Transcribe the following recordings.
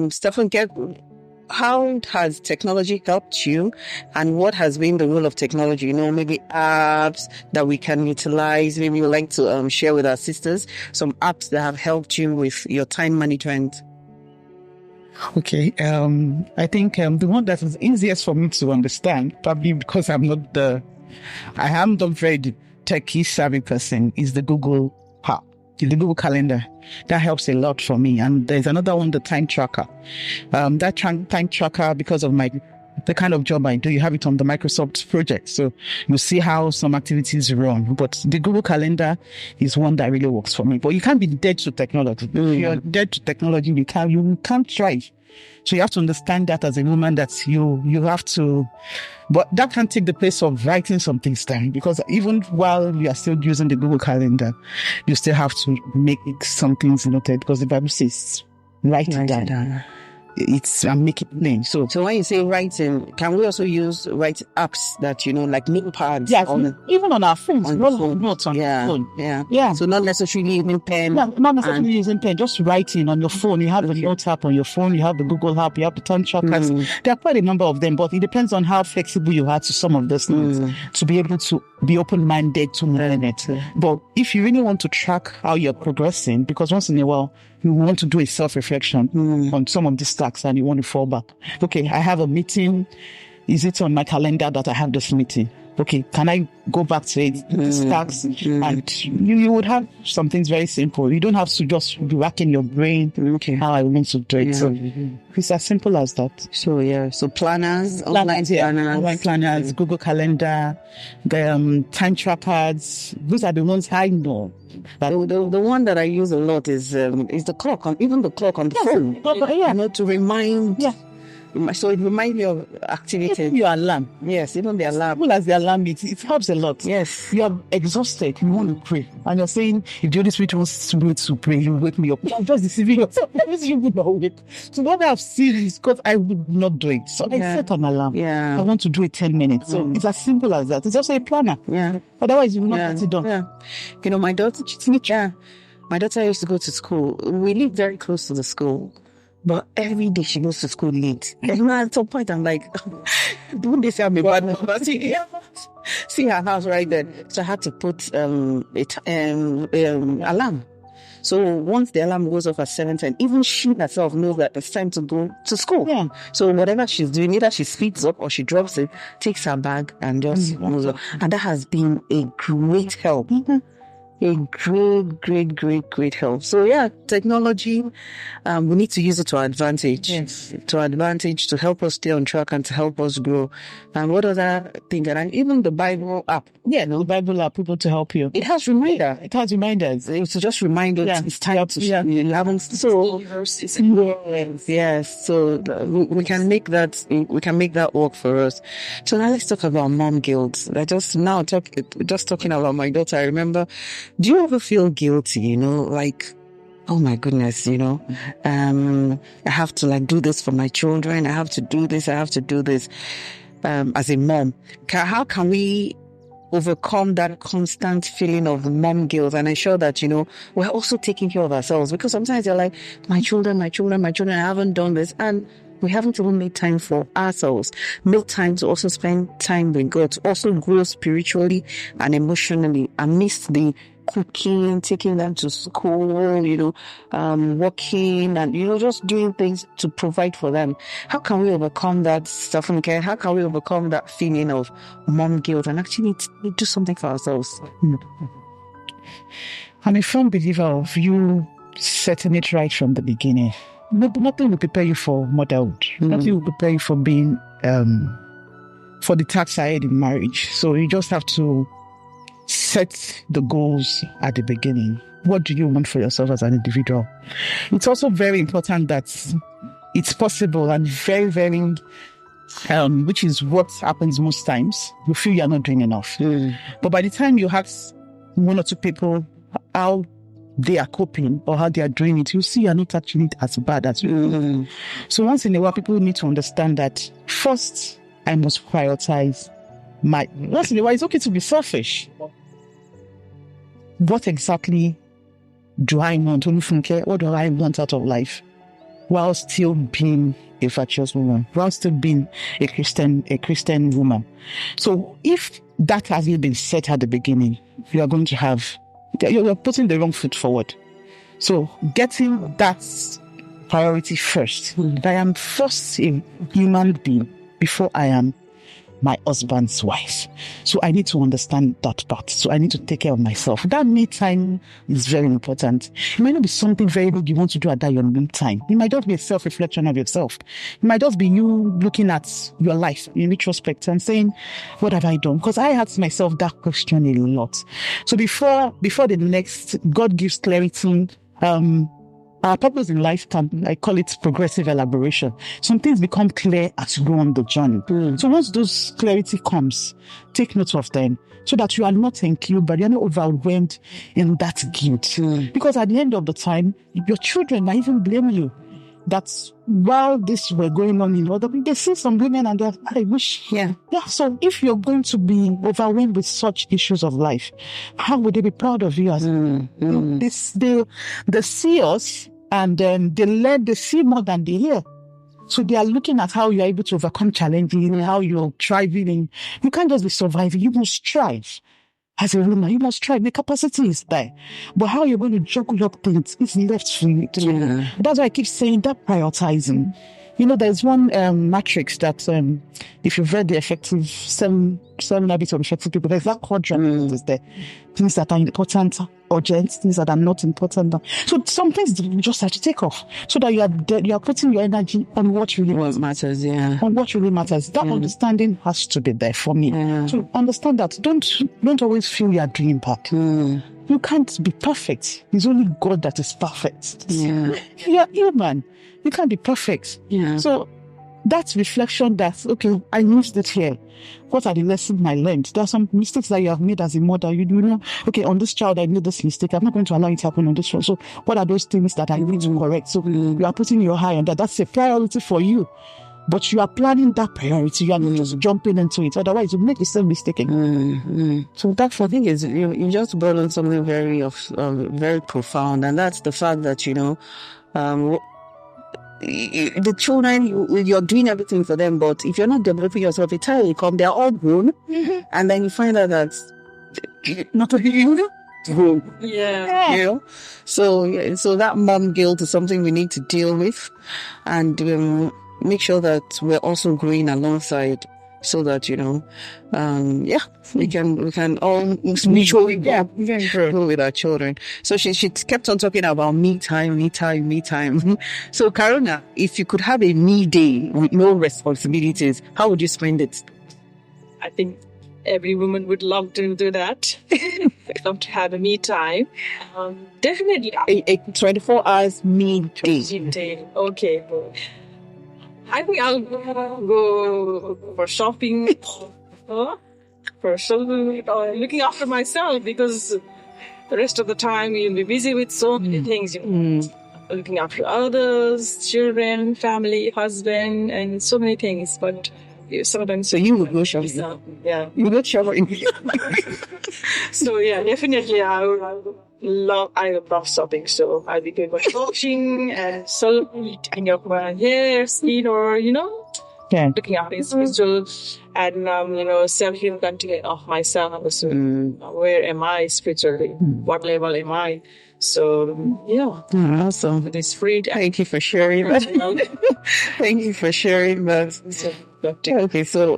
Stephen, how has technology helped you, and what has been the role of technology? Maybe apps that we can utilize. Maybe you'd like to share with our sisters some apps that have helped you with your time management. Okay. I think the one that is easiest for me to understand, probably because I am not very techie savvy person, is the Google app, the Google Calendar. That helps a lot for me. And there's another one, the time tracker. That time tracker, because of the kind of job I do, you have it on the Microsoft project. So you see how some activities run. But the Google Calendar is one that really works for me. But you can't be dead to technology. If you're dead to technology, you can't thrive. So you have to understand that as a woman, that you have to, but that can't take the place of writing some things down, because even while you are still using the Google Calendar, you still have to make some things noted, because the Bible says, write it down. And make it plain. So when you say writing, can we also use write apps that, like notepads? Yes, even on our phones. Notes on the phone. Yeah. So not necessarily using pen. Yeah, not necessarily using pen, just writing on your phone. You have the notes app on your phone, you have the Google app, you have the time trackers. There are quite a number of them, but it depends on how flexible you are to some of those things to be able to be open-minded to learn it. But if you really want to track how you're progressing, because once in a while, you want to do a self-reflection on some of these tasks and you want to fall back. Okay, I have a meeting. Is it on my calendar that I have this meeting? Okay, can I go back to it, these tasks? And you would have some things very simple. You don't have to just be racking your brain how I want to do it. So it's as simple as that. So planners, online planners, Google Calendar, the time trackers. Those are the ones I know. The one that I use a lot is the clock on the phone. To remind. Yeah. So it reminds me of activity. Even your alarm. Yes, even the alarm. Well, as the alarm, it helps a lot. Yes. You are exhausted. You want to pray. And you're saying, if the Holy Spirit wants me to pray, you wake me up. I'm just deceiving yourself. You would not wake. So what I've seen is because I would not do it. So I set an alarm. Yeah. I want to do it 10 minutes. So it's as simple as that. It's also a planner. Yeah. Otherwise, you will not get it done. Yeah. My daughter used to go to school. We live very close to the school. But every day she goes to school late. And at some point I'm like, don't they say I'm a bad mother? See her house right there. So I had to put alarm. So once the alarm goes off at 7:10, even she herself knows that it's time to go to school. Yeah. So whatever she's doing, either she speeds up or she drops it, takes her bag and just moves on. And that has been a great help. A great help. So technology, we need to use it to our advantage. Yes. To help us stay on track and to help us grow. And what other thing? And even the Bible app. Yeah, the Bible app, people to help you. It has reminders. It's to just remind us it's time to. You haven't. So yes. So we can make that. We can make that work for us. So now let's talk about mom guilt. Just talking about my daughter. I remember. Do you ever feel guilty? Like, oh my goodness, I have to do this for my children. I have to do this. As a mom, how can we overcome that constant feeling of mom guilt and ensure that, we're also taking care of ourselves? Because sometimes you're like, my children, I haven't done this. And we haven't even made time for ourselves. Make time to also spend time with God, to also grow spiritually and emotionally amidst the cooking, taking them to school, working and, just doing things to provide for them. How can we overcome that stuff and care? How can we overcome that feeling of mom guilt and actually do something for ourselves? I'm a firm believer of you setting it right from the beginning. Nothing will prepare you for motherhood. Nothing will prepare you for being, for the tasks ahead in marriage. So you just have to set the goals at the beginning. What do you want for yourself as an individual? It's also very important that it's possible and very, very, which is what happens most times. You feel you're not doing enough. But by the time you ask one or two people how they are coping or how they are doing it, you see you're not actually as bad as you. So once in a while, people need to understand that first, I must prioritize once in a while, it's okay to be selfish. What exactly do I want? What do I want out of life? while still being a virtuous woman, while still being a Christian woman. So if that hasn't been set at the beginning, you're putting the wrong foot forward. So getting that priority first. I am first a human being before I am my husband's wife. So I need to understand that part. So I need to take care of myself. That me time is very important. It might not be something very big you want to do at that your me time. It might just be a self-reflection of yourself. It might just be you looking at your life in retrospect and saying, what have I done? Because I ask myself that question a lot. So before the next, God gives clarity. Our purpose in life I call it progressive elaboration. Some things become clear as you go on the journey. So once those clarity comes, take note of them so that you are not included, but you're not overwhelmed in that guilt. Because at the end of the time, your children might even blame you. That's while this were going on in other people, they see some women and they're, I wish. Yeah. So if you're going to be overwhelmed with such issues of life, how would they be proud of you? As they see us and then they see more than they hear. So they are looking at how you're able to overcome challenges, how you're thriving. You can't just be surviving. You must strive. As a woman, you must try. The capacity is there. But how you're going to juggle up things is left for you to do. That's why I keep saying that prioritizing. You know, there's one matrix that, if you've read the effective seven habits of effective people, there's that quadrant is there. Things that are important, urgent, things that are not important. So some things you just have to take off so that you are putting your energy on what really matters. Yeah. On what really matters. That understanding has to be there for me. Yeah. So understand that. Don't always feel you are doing bad. You can't be perfect. It's only God that is perfect. Yeah. You're human. You can't be perfect. Yeah. So that's reflection that, okay, I missed it here. What are the lessons I learned? There are some mistakes that you have made as a mother. You know, okay, on this child, I made this mistake. I'm not going to allow it to happen on this one. So what are those things that I need to correct? So you are putting your eye on that. That's a priority for you. But you are planning that priority. You are not just jumping into it. Otherwise, you make the same mistake again. So that, I think, is you just brought on something very very profound, and that's the fact that, you know, the children, you're doing everything for them, but if you're not developing yourself, a time will come, they're all grown, and then you find out that not only you grown. Yeah. You know? So that mom guilt is something we need to deal with, and make sure that we're also growing alongside, so that, you know, we can all mutually grow with our children. So she kept on talking about me time. So Karuna, if you could have a me day with no responsibilities, how would you spend it? I think every woman would love to do that. Love to have a me time. Definitely. A 24 hours me day. Okay. I think I'll go for shopping, looking after myself, because the rest of the time you'll be busy with so many things. Looking after others, children, family, husband, and so many things. But sometimes. So you would go shopping? Yeah. You would go shopping? So yeah, definitely I love shopping, so I'll be going for shopping and taking up my hair, skin, or, you know, looking after his spiritual and, self-healing content of myself. So where am I spiritually? What level am I? So, yeah. Awesome. It's free. Thank you for sharing that. Thank you for sharing that. Okay, so,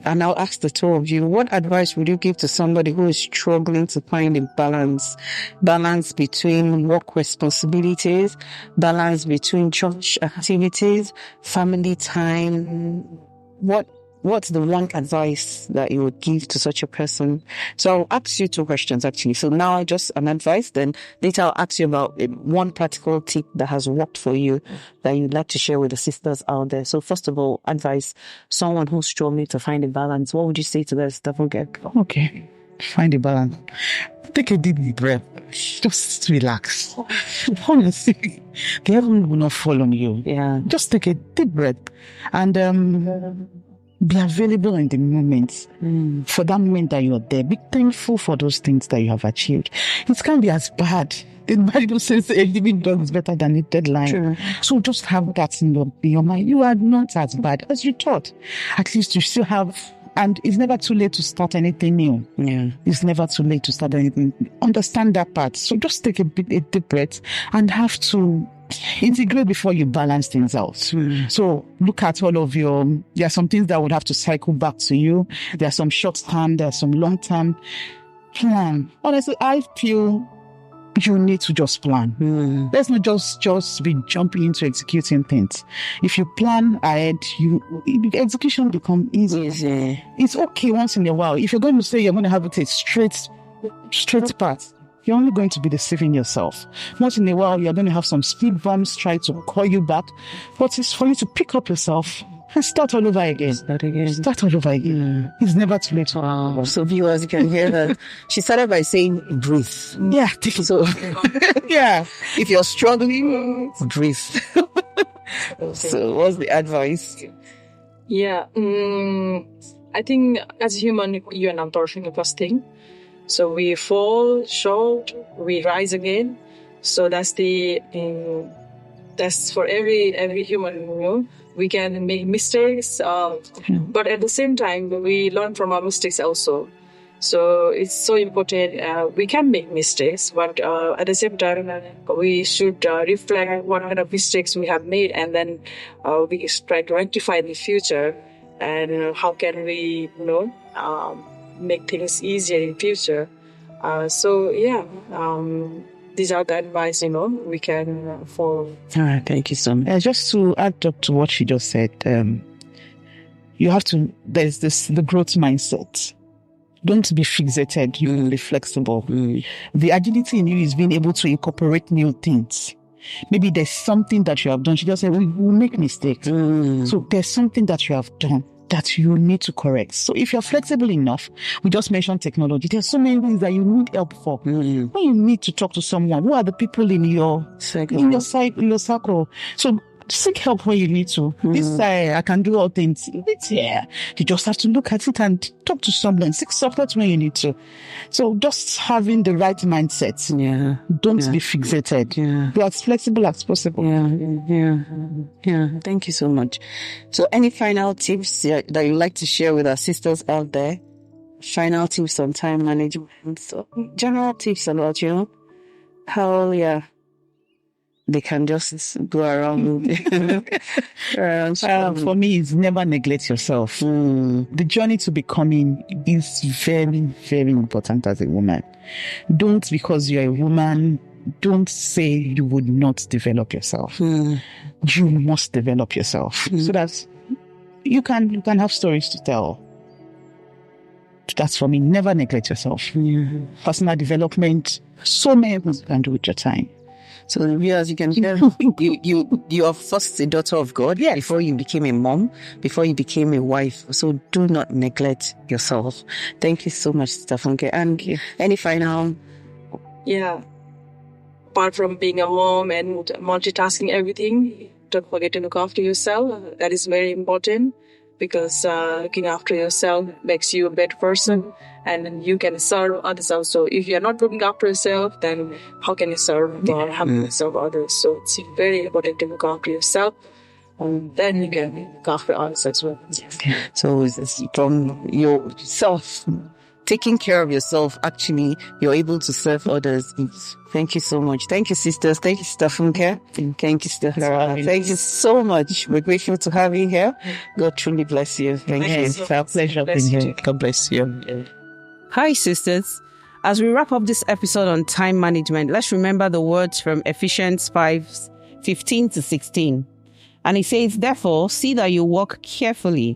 and I'll ask the two of you, what advice would you give to somebody who is struggling to find a balance between work responsibilities, balance between church activities, family time? What's the one advice that you would give to such a person? So I'll ask you two questions, actually. So now just an advice, then later I'll ask you about one practical tip that has worked for you that you'd like to share with the sisters out there. So first of all, advice, someone who's struggling to find a balance. What would you say to them, Stephen? Okay, find a balance. Take a deep breath. Just relax. Honestly, the heaven will not fall on you. Yeah. Just take a deep breath and be available in the moment. For that moment that you're there. Be thankful for those things that you have achieved. It can't be as bad The Bible says a living dog is better than a dead lion. True. So just have that in your mind. You are not as bad as you thought. At least you still have, and it's never too late to start anything new. Yeah. It's never too late to start anything. Understand that part. So just take a deep breath and have to integrate before you balance things out. So look at all of there are some things that would have to cycle back to you. There are some short term, there are some long term. Plan. Honestly, I feel you need to just plan. Let's not just be jumping into executing things. If you plan ahead, execution become easy. It's okay once in a while. If you're going to say you're going to have it a straight path, you're only going to be deceiving yourself. Once in a while, you're going to have some speed bumps try to call you back, but it's for you to pick up yourself and start all over again. Start all over again. It's never too late. Wow. So viewers, you can hear that. She started by saying, breathe. Yeah. So, yeah. If you're struggling, breathe. So what's the advice? Yeah. I think as a human, you and I'm torturing the first thing. So we fall short, we rise again. So that's that's for every human, We can make mistakes, but at the same time, we learn from our mistakes also. So it's so important. We can make mistakes, but at the same time, we should reflect what kind of mistakes we have made, and then we try to rectify in the future. And how can we, make things easier in future? These are the advice, we can follow. All right, thank you so much. Just to add up to what she just said, you have to, there's the growth mindset. Don't be fixated, you will be flexible. The agility in you is being able to incorporate new things. Maybe there's something that you have done. She just said, we make mistakes. So there's something that you have done that you need to correct. So if you're flexible enough, we just mentioned technology. There's so many things that you need help for. When you need to talk to someone, who are the people in your circle? So seek help when you need to. This I can do all things. It's here. You just have to look at it and talk to someone. Seek support when you need to. So just having the right mindset. Don't be fixated. Be as flexible as possible. Yeah. Thank you so much. So any final tips that you'd like to share with our sisters out there? Final tips on time management. So general tips about, how, they can just go around. For me, it's never neglect yourself. The journey to becoming is very, very important as a woman. Don't, because you're a woman, don't say you would not develop yourself. You must develop yourself so that you can have stories to tell. That's for me. Never neglect yourself. Personal development, so many things you can do with your time. So the viewers, you can hear you are first a daughter of God before you became a mom, before you became a wife. So do not neglect yourself. Thank you so much, Funke. And any final? Yeah. Apart from being a mom and multitasking everything, don't forget to look after yourself. That is very important, because looking after yourself makes you a better person, and you can serve others also. If you're not looking after yourself, then how can you serve or serve others? So it's very important to look after yourself, and then you can look after others as well. So it's from yourself, taking care of yourself, actually, you're able to serve others. Thank you so much. Thank you, sisters. Thank you, Sister Funke. Thank you, Sister Clara. Thank you so much. We're grateful to have you here. God truly bless you. Thank you. It's our pleasure being here. God bless you. Hi, sisters. As we wrap up this episode on time management, let's remember the words from Ephesians 5:15-16. And it says, therefore, see that you walk carefully,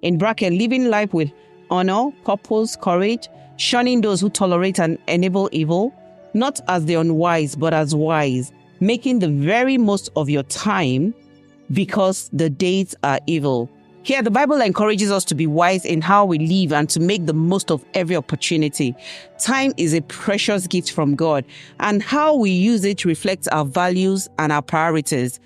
in bracket, living life with honor, purpose, courage, shunning those who tolerate and enable evil, not as the unwise, but as wise, making the very most of your time, because the days are evil. Here, the Bible encourages us to be wise in how we live and to make the most of every opportunity. Time is a precious gift from God, and how we use it reflects our values and our priorities.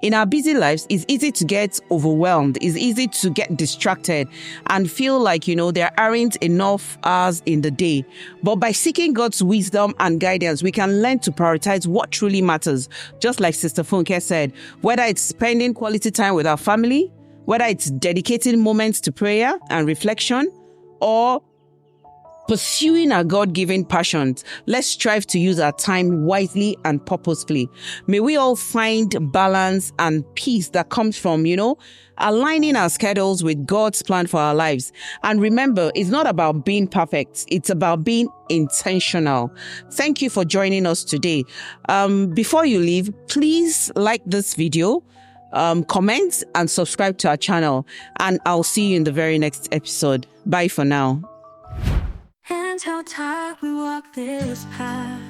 In our busy lives, it's easy to get overwhelmed. It's easy to get distracted and feel like, there aren't enough hours in the day. But by seeking God's wisdom and guidance, we can learn to prioritize what truly matters. Just like Sister Funke said, whether it's spending quality time with our family, whether it's dedicating moments to prayer and reflection, or pursuing our God-given passions, let's strive to use our time wisely and purposefully. May we all find balance and peace that comes from, aligning our schedules with God's plan for our lives. And remember, it's not about being perfect. It's about being intentional. Thank you for joining us today. Before you leave, please like this video, comment and subscribe to our channel. And I'll see you in the very next episode. Bye for now. And how tired we walk this path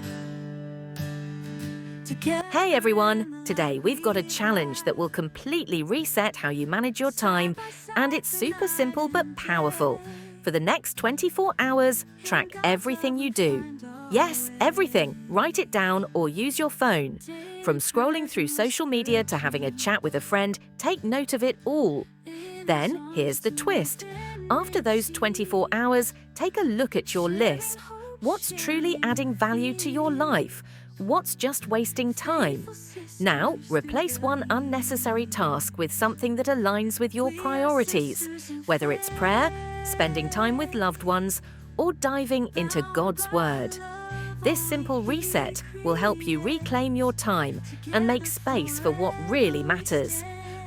together. Hey everyone! Today we've got a challenge that will completely reset how you manage your time, and it's super simple but powerful. For the next 24 hours, track everything you do. Yes, everything. Write it down or use your phone. From scrolling through social media to having a chat with a friend, take note of it all. Then, here's the twist. After those 24 hours, take a look at your list. What's truly adding value to your life? What's just wasting time? Now, replace one unnecessary task with something that aligns with your priorities, whether it's prayer, spending time with loved ones, or diving into God's Word. This simple reset will help you reclaim your time and make space for what really matters.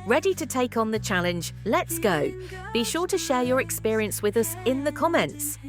Ready to take on the challenge? Let's go! Be sure to share your experience with us in the comments.